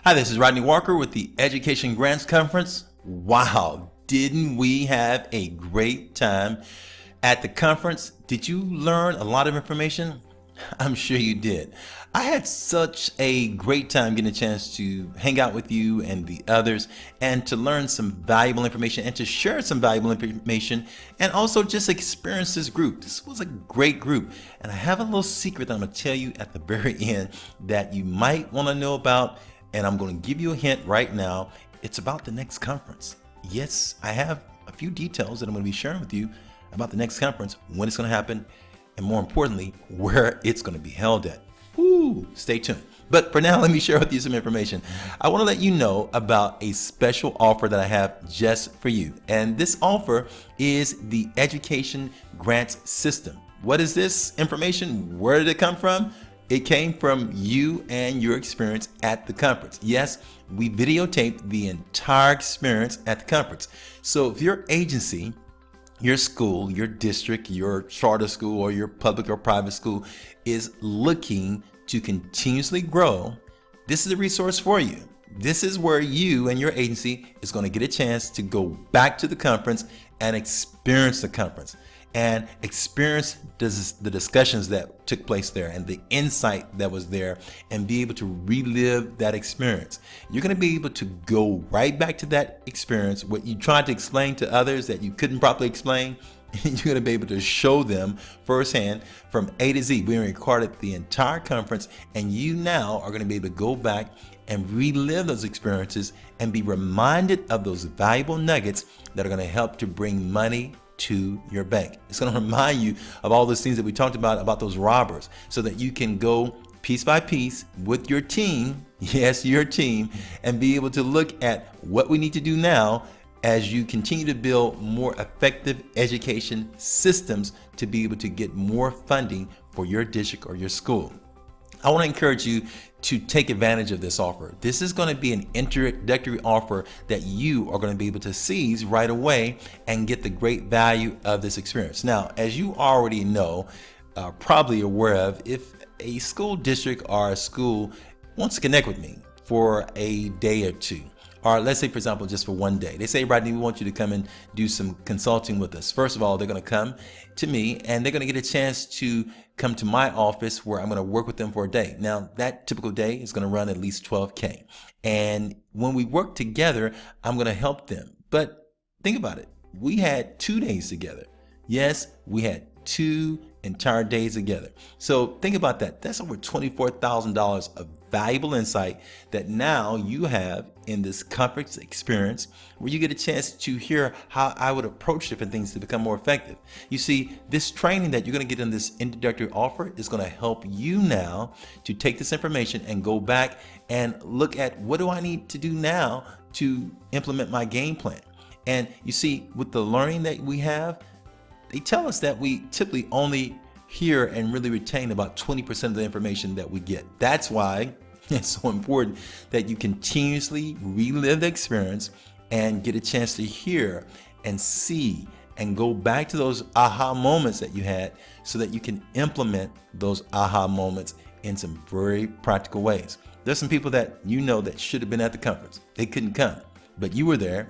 Hi, this is Rodney Walker with the Education Grants Conference. Wow, didn't we have a great time at the conference? Did you learn a lot of information? I'm sure you did. I had such a great time getting a chance to hang out with you and the others and to learn some valuable information and to share some valuable information and also just experience this group. This was a great group. And I have a little secret that I'm going to tell you at the very end that you might want to know about. And I'm going to give you a hint right now. It's about the next conference. Yes, I have a few details that I'm going to be sharing with you about the next conference, when it's going to happen, and more importantly, where it's going to be held at. Woo, stay tuned. But for now, let me share with you some information. I want to let you know about a special offer that I have just for you. And this offer is the Education Grants System. What is this information? Where did it come from? It came from you and your experience at the conference. Yes, we videotaped the entire experience at the conference. So if your agency, your school, your district, your charter school, or your public or private school is looking to continuously grow, this is a resource for you. This is where you and your agency is going to get a chance to go back to the conference and experience the conference and experience the discussions that took place there and the insight that was there and be able to relive that experience. You're going to be able to go right back to that experience, what you tried to explain to others that you couldn't properly explain. You're going to be able to show them firsthand from A to Z. We recorded the entire conference, and you now are going to be able to go back and relive those experiences and be reminded of those valuable nuggets that are going to help to bring money to your bank. It's going to remind you of all those things that we talked about those robbers, so that you can go piece by piece with your team, yes, your team, and be able to look at what we need to do now as you continue to build more effective education systems to be able to get more funding for your district or your school. I want to encourage you to take advantage of this offer. This is going to be an introductory offer that you are going to be able to seize right away and get the great value of this experience. Now, as you already know, probably aware of, if a school district or a school wants to connect with me for a day or two, or let's say, for example, just for one day. They say, Rodney, we want you to come and do some consulting with us. First of all, they're going to come to me and they're going to get a chance to come to my office where I'm going to work with them for a day. Now, that typical day is going to run at least $12,000. And when we work together, I'm going to help them. But think about it. We had 2 days together. Yes, we had 2 entire days together. So think about that. That's over $24,000 of valuable insight that now you have in this conference experience, where you get a chance to hear how I would approach different things to become more effective. You see, this training that you're going to get in this introductory offer is going to help you now to take this information and go back and look at, what do I need to do now to implement my game plan? And you see, with the learning that we have, they tell us that we typically only hear and really retain about 20% of the information that we get. That's why it's so important that you continuously relive the experience and get a chance to hear and see and go back to those aha moments that you had, so that you can implement those aha moments in some very practical ways. There's some people that you know that should have been at the conference. They couldn't come, but you were there.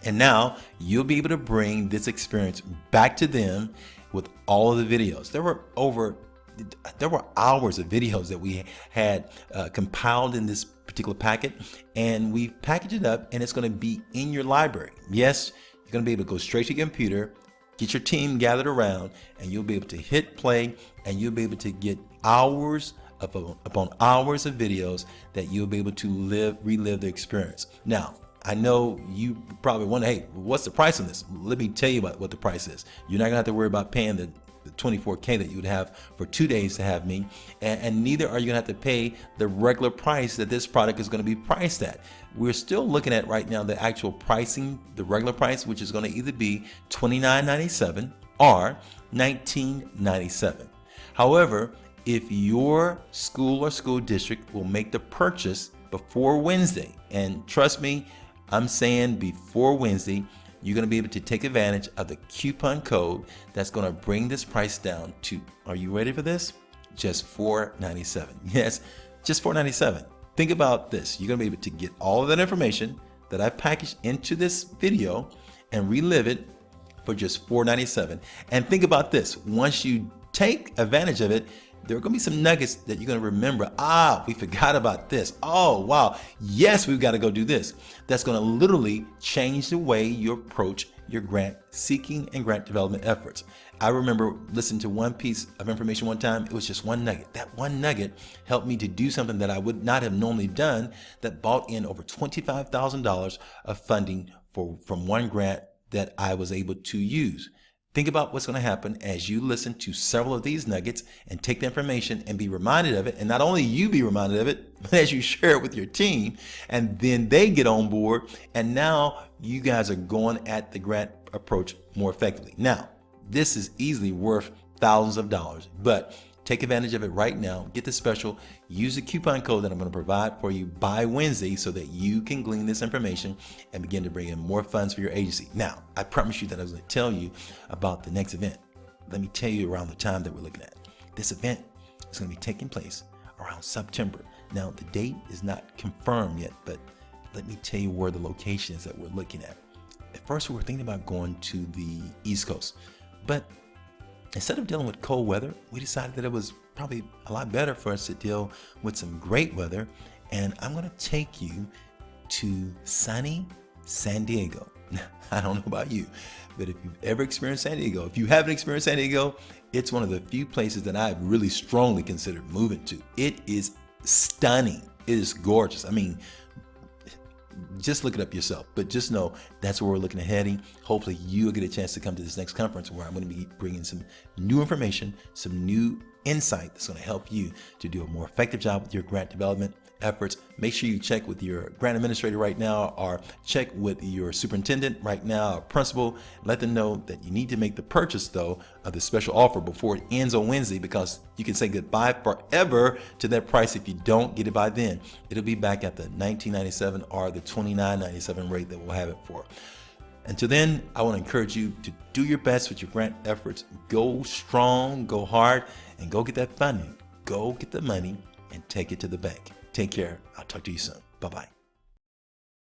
And now you'll be able to bring this experience back to them with all of the videos. There were hours of videos that we had compiled in this particular packet, and we packaged it up, and it's going to be in your library. Yes, you're going to be able to go straight to your computer, get your team gathered around, and you'll be able to hit play, and you'll be able to get hours upon hours of videos that you'll be able to relive the experience. Now, I know you probably wonder, hey, what's the price on this? Let me tell you about what the price is. You're not going to have to worry about paying the $24,000 that you would have for 2 days to have me, and neither are you going to have to pay the regular price that this product is going to be priced at. We're still looking at right now the actual pricing, the regular price, which is going to either be $29.97 or $19.97. However, if your school or school district will make the purchase before Wednesday, and trust me, I'm saying before Wednesday, you're going to be able to take advantage of the coupon code that's going to bring this price down to, are you ready for this? Just $4.97. Yes, just $4.97. Think about this. You're going to be able to get all of that information that I packaged into this video and relive it for just $4.97. And think about this. Once you take advantage of it, there are going to be some nuggets that you're going to remember. We forgot about this. Oh, wow. Yes, we've got to go do this. That's going to literally change the way you approach your grant seeking and grant development efforts. I remember listening to one piece of information one time. It was just one nugget. That one nugget helped me to do something that I would not have normally done, that brought in over $25,000 of funding from one grant that I was able to use. Think about what's going to happen as you listen to several of these nuggets and take the information and be reminded of it. And not only you be reminded of it, but as you share it with your team, and then they get on board, and now you guys are going at the grant approach more effectively. Now, this is easily worth thousands of dollars, but take advantage of it right now. Get the special. Use the coupon code that I'm going to provide for you by Wednesday so that you can glean this information and begin to bring in more funds for your agency. Now, I promise you that I was going to tell you about the next event. Let me tell you around the time that we're looking at. This event is going to be taking place around September. Now, the date is not confirmed yet, but let me tell you where the location is that we're looking at. At first, we were thinking about going to the East Coast, but instead of dealing with cold weather, we decided that it was probably a lot better for us to deal with some great weather. And I'm going to take you to sunny San Diego. I don't know about you, but if you've ever experienced San Diego, if you haven't experienced San Diego, it's one of the few places that I've really strongly considered moving to. It is stunning. It is gorgeous. I mean, just look it up yourself, but just know that's where we're looking at heading. Hopefully you'll get a chance to come to this next conference where I'm going to be bringing some new information, some new insight that's going to help you to do a more effective job with your grant development efforts. Make sure you check with your grant administrator right now, or check with your superintendent right now, or principal. Let them know that you need to make the purchase though of the special offer before it ends on Wednesday, because you can say goodbye forever to that price if you don't get it by then. It'll be back at the $19.97 or the $29.97 rate that we'll have it for. Until then, I want to encourage you to do your best with your grant efforts. Go strong, go hard, and go get that funding. Go get the money and take it to the bank. Take care. I'll talk to you soon. Bye-bye.